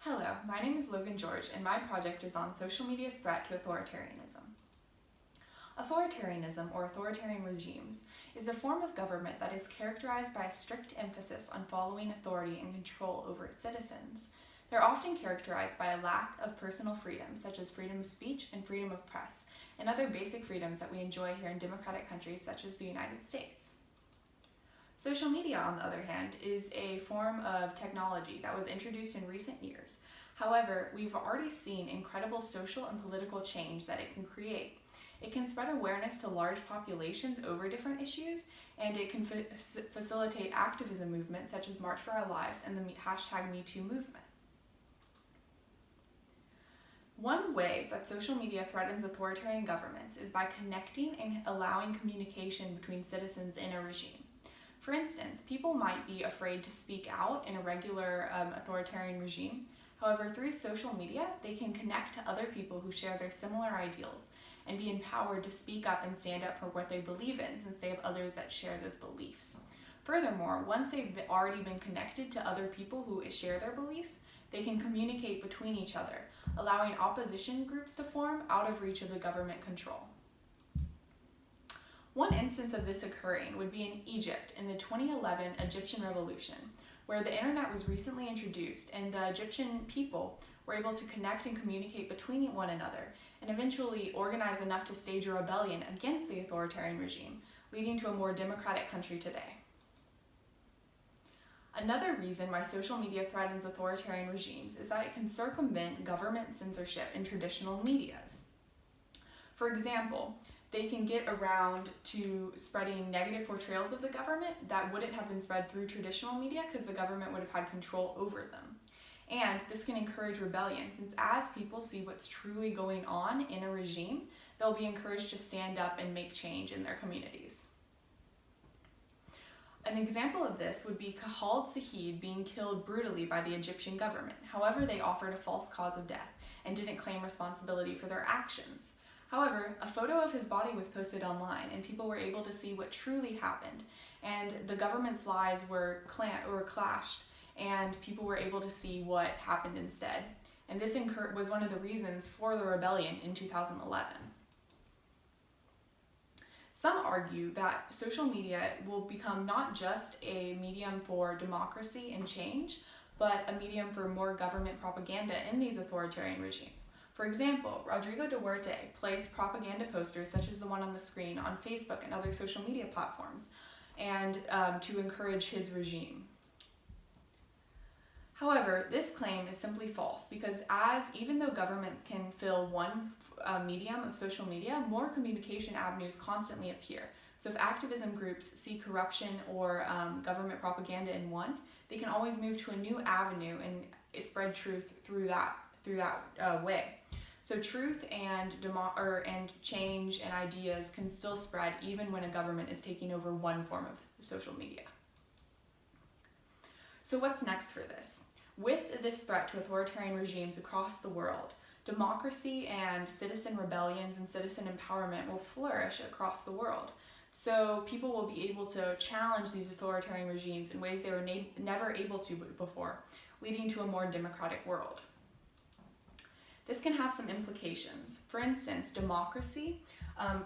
Hello, my name is Logan George, and my project is on social media's threat to authoritarianism. Authoritarianism, or authoritarian regimes, is a form of government that is characterized by a strict emphasis on following authority and control over its citizens. They're often characterized by a lack of personal freedom, such as freedom of speech and freedom of press, and other basic freedoms that we enjoy here in democratic countries such as the United States. Social media, on the other hand, is a form of technology that was introduced in recent years. However, we've already seen incredible social and political change that it can create. It can spread awareness to large populations over different issues, and it can facilitate activism movements such as March for Our Lives and the #MeToo movement. One way that social media threatens authoritarian governments is by connecting and allowing communication between citizens in a regime. For instance, people might be afraid to speak out in a regular authoritarian regime. However, through social media, they can connect to other people who share their similar ideals and be empowered to speak up and stand up for what they believe in, since they have others that share those beliefs. Furthermore, once they've already been connected to other people who share their beliefs, they can communicate between each other, allowing opposition groups to form out of reach of the government control. One instance of this occurring would be in Egypt in the 2011 Egyptian Revolution, where the internet was recently introduced and the Egyptian people were able to connect and communicate between one another and eventually organize enough to stage a rebellion against the authoritarian regime, leading to a more democratic country today. Another reason why social media threatens authoritarian regimes is that it can circumvent government censorship in traditional medias. For example, they can get around to spreading negative portrayals of the government that wouldn't have been spread through traditional media because the government would have had control over them. And this can encourage rebellion, since as people see what's truly going on in a regime, they'll be encouraged to stand up and make change in their communities. An example of this would be Khaled Said being killed brutally by the Egyptian government. However, they offered a false cause of death and didn't claim responsibility for their actions. However, a photo of his body was posted online and people were able to see what truly happened, and the government's lies were clashed and people were able to see what happened instead. And this was one of the reasons for the rebellion in 2011. Some argue that social media will become not just a medium for democracy and change, but a medium for more government propaganda in these authoritarian regimes. For example, Rodrigo Duterte placed propaganda posters such as the one on the screen on Facebook and other social media platforms and to encourage his regime. However, this claim is simply false because even though governments can fill one medium of social media, more communication avenues constantly appear. So if activism groups see corruption or government propaganda in one, they can always move to a new avenue and spread truth through that way. So truth and change and ideas can still spread even when a government is taking over one form of social media. So what's next for this? With this threat to authoritarian regimes across the world, democracy and citizen rebellions and citizen empowerment will flourish across the world. So people will be able to challenge these authoritarian regimes in ways they were never able to before, leading to a more democratic world. This can have some implications. For instance, democracy,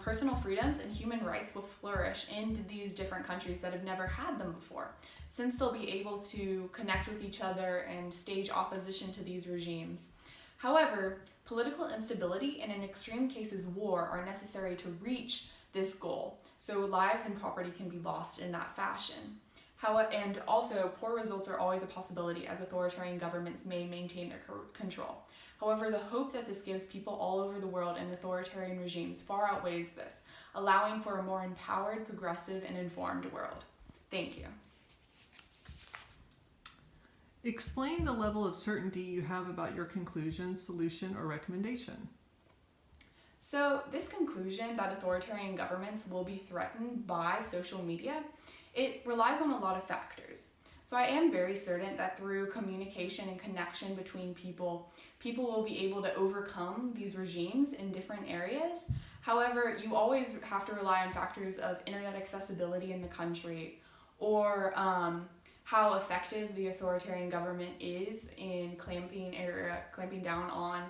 personal freedoms, and human rights will flourish in these different countries that have never had them before, since they'll be able to connect with each other and stage opposition to these regimes. However, political instability and in extreme cases war are necessary to reach this goal, so lives and property can be lost in that fashion. And also, poor results are always a possibility as authoritarian governments may maintain their control. However, the hope that this gives people all over the world in authoritarian regimes far outweighs this, allowing for a more empowered, progressive, and informed world. Thank you. Explain the level of certainty you have about your conclusion, solution, or recommendation. So this conclusion that authoritarian governments will be threatened by social media, it relies on a lot of factors. So I am very certain that through communication and connection between people will be able to overcome these regimes in different areas. However, you always have to rely on factors of internet accessibility in the country or how effective the authoritarian government is in clamping down on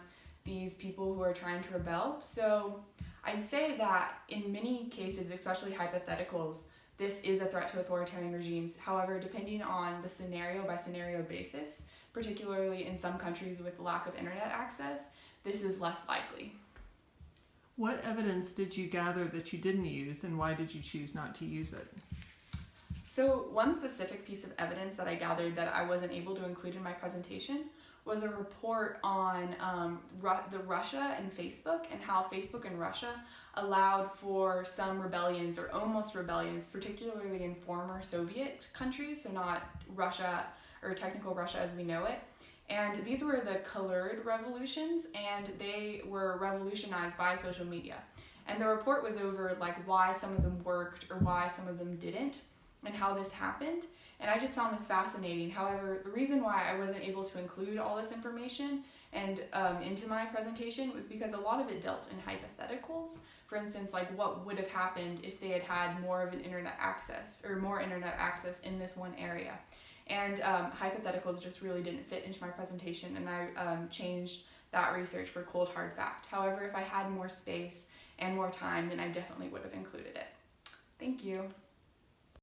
these people who are trying to rebel. So I'd say that in many cases, especially hypotheticals, this is a threat to authoritarian regimes. However, depending on the scenario by scenario basis, particularly in some countries with lack of internet access, this is less likely. What evidence did you gather that you didn't use, and why did you choose not to use it? So one specific piece of evidence that I gathered that I wasn't able to include in my presentation was a report on the Russia and Facebook, and how Facebook and Russia allowed for some rebellions or almost rebellions, particularly in former Soviet countries, so not Russia or technical Russia as we know it. And these were the colored revolutions, and they were revolutionized by social media. And the report was over like why some of them worked or why some of them didn't, and how this happened. And I just found this fascinating. However, the reason why I wasn't able to include all this information and into my presentation was because a lot of it dealt in hypotheticals. For instance, like what would have happened if they had had more of an internet access or more internet access in this one area. And hypotheticals just really didn't fit into my presentation, and I changed that research for cold hard fact. However, if I had more space and more time, then I definitely would have included it. Thank you.